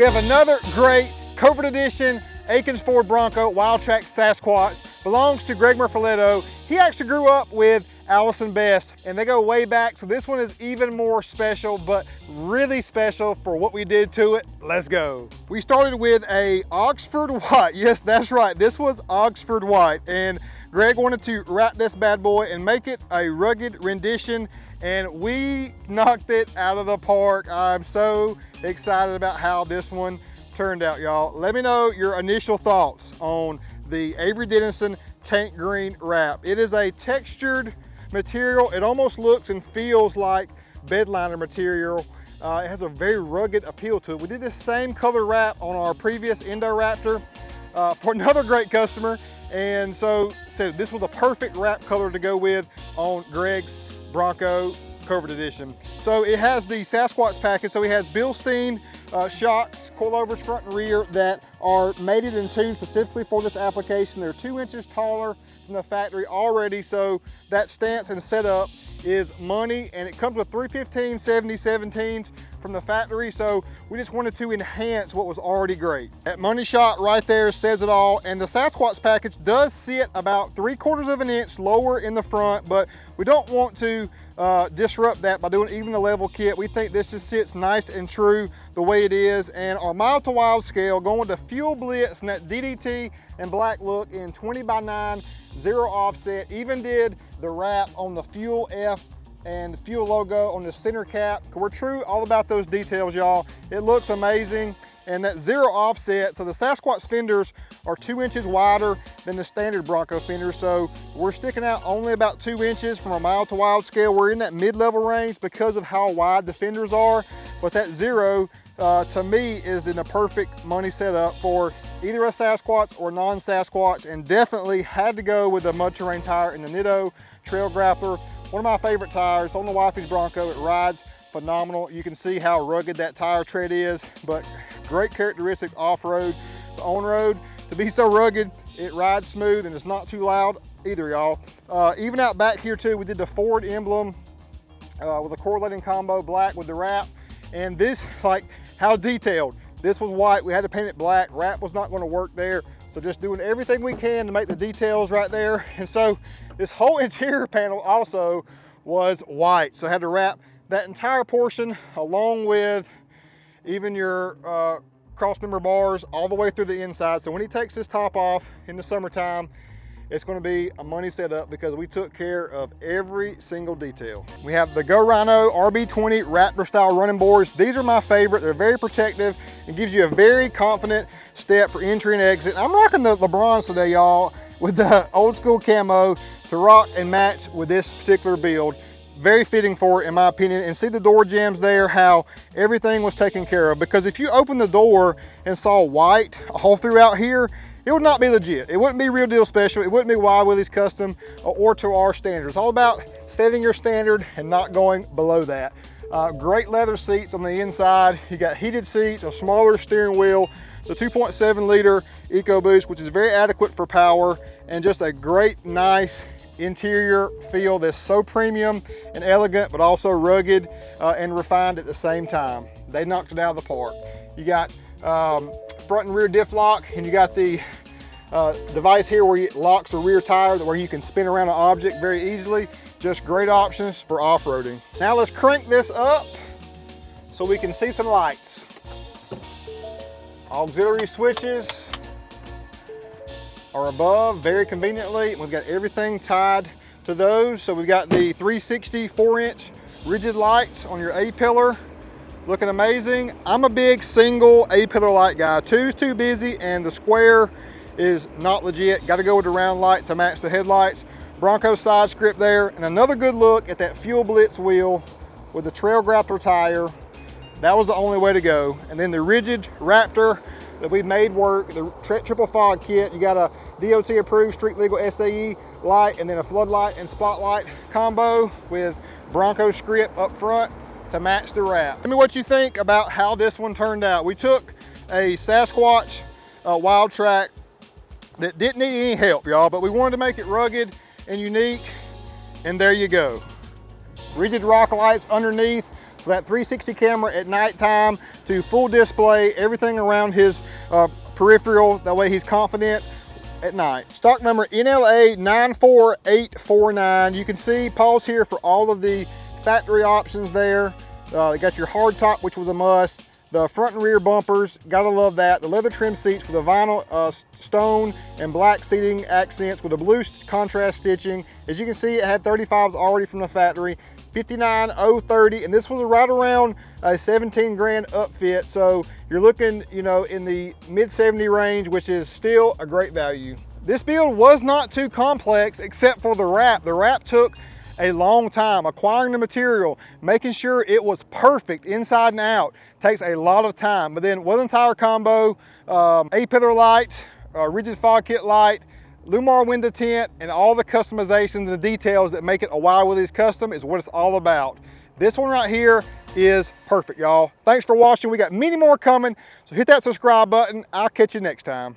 We have another great Covert edition Akins Ford Bronco Wildtrak Sasquatch. Belongs to Greg Murphaletto. He actually grew up with Allison Best, and they go way back, so this one is even more special, but really special for what we did to it. Let's go. We started with a Oxford White. Yes, that's right, this was Oxford White, and Greg wanted to wrap this bad boy and make it a rugged rendition, and we knocked it out of the park. I'm so excited about how this one turned out, y'all. Let me know your initial thoughts on the Avery Dennison Tank Green wrap. It is a textured material. It almost looks and feels like bedliner material. It has a very rugged appeal to it. We did the same color wrap on our previous Indoraptor for another great customer, and so said this was a perfect wrap color to go with on Greg's Bronco Covert edition. So it has the Sasquatch package. So it has Bilstein shocks, coilovers front and rear that are mated and tuned specifically for this application. They're 2 inches taller from the factory already, so that stance and setup is money, and it comes with 315 70/17s from the factory, so we just wanted to enhance what was already great. That money shot right there says it all, and the Sasquatch package does sit about 3/4 of an inch lower in the front, but we don't want to disrupt that by doing even a level kit. We think this just sits nice and true the way it is, and our mild to wild scale going to fuel blitz and that DDT and black look in 20x9, 0 offset. Even did the wrap on the fuel F and the fuel logo on the center cap. We're true all about those details, y'all. It looks amazing. And that 0 offset, so the Sasquatch fenders are 2 inches wider than the standard Bronco fenders, so we're sticking out only about 2 inches from a mild to wild scale. We're in that mid-level range because of how wide the fenders are, but that 0 to me is in a perfect money setup for either a Sasquatch or non-Sasquatch, and definitely had to go with the mud terrain tire in the Nitto Trail Grappler. One of my favorite tires on the wifey's Bronco. It rides phenomenal. You can see how rugged that tire tread is, but great characteristics off-road. The on-road, to be so rugged, it rides smooth and it's not too loud either, y'all. Even out back here too, we did the Ford emblem with a correlating combo black with the wrap, and this, like how detailed. This was white, we had to paint it black. Wrap was not gonna work there, so just doing everything we can to make the details right there. And so this whole interior panel also was white, so I had to wrap that entire portion along with even your cross member bars all the way through the inside. So when he takes this top off in the summertime, it's going to be a money setup because we took care of every single detail. We have the Go Rhino RB20 Raptor style running boards. These are my favorite. They're very protective and gives you a very confident step for entry and exit. I'm rocking the LeBrons today, y'all, with the old school camo to rock and match with this particular build. Very fitting for it in my opinion, and see the door jambs there, how everything was taken care of, because if you open the door and saw white all throughout here, it would not be legit. It wouldn't be Real Deal Special. It wouldn't be Wild Willie's Custom or to our standards. It's all about setting your standard and not going below that. Great leather seats on the inside. You got heated seats, a smaller steering wheel, the 2.7 liter EcoBoost, which is very adequate for power, and just a great, nice interior feel that's so premium and elegant, but also rugged and refined at the same time. They knocked it out of the park. You got front and rear diff lock, and you got the device here where it locks the rear tire where you can spin around an object very easily. Just great options for off-roading. Now let's crank this up so we can see some lights. Auxiliary switches are above very conveniently. We've got everything tied to those. So we've got the 360 4-inch rigid lights on your A-pillar, looking amazing. I'm a big single A-pillar light guy. Two's too busy and the square is not legit. Got to go with the round light to match the headlights. Bronco side script there, and another good look at that Fuel Blitz wheel with the Trail Grappler tire. That was the only way to go. And then the rigid Raptor that we made work, the triple fog kit. You got a DOT approved street legal SAE light, and then a floodlight and spotlight combo with Bronco script up front to match the wrap. Tell me what you think about how this one turned out. We took a Sasquatch Wildtrak that didn't need any help, y'all, but we wanted to make it rugged and unique, and there you go. Rigid rock lights underneath, So that 360 camera at nighttime to full display, everything around his peripherals. That way he's confident at night. Stock number NLA 94849. You can see, pause here for all of the factory options there. They got your hard top, which was a must. The front and rear bumpers, gotta love that. The leather trim seats with the vinyl stone and black seating accents with the blue contrast stitching. As you can see, it had 35s already from the factory. 59,030, and this was right around a 17 grand upfit. So you're looking, you know, in the mid 70 range, which is still a great value. This build was not too complex except for the wrap. The wrap took a long time. Acquiring the material, making sure it was perfect inside and out takes a lot of time. But then with an entire combo, A-pillar light, rigid fog kit light, Lumar window tint, and all the customizations and the details that make it a Wild Willies custom is what it's all about. This one right here is perfect, y'all. Thanks for watching. We got many more coming, so hit that subscribe button. I'll catch you next time.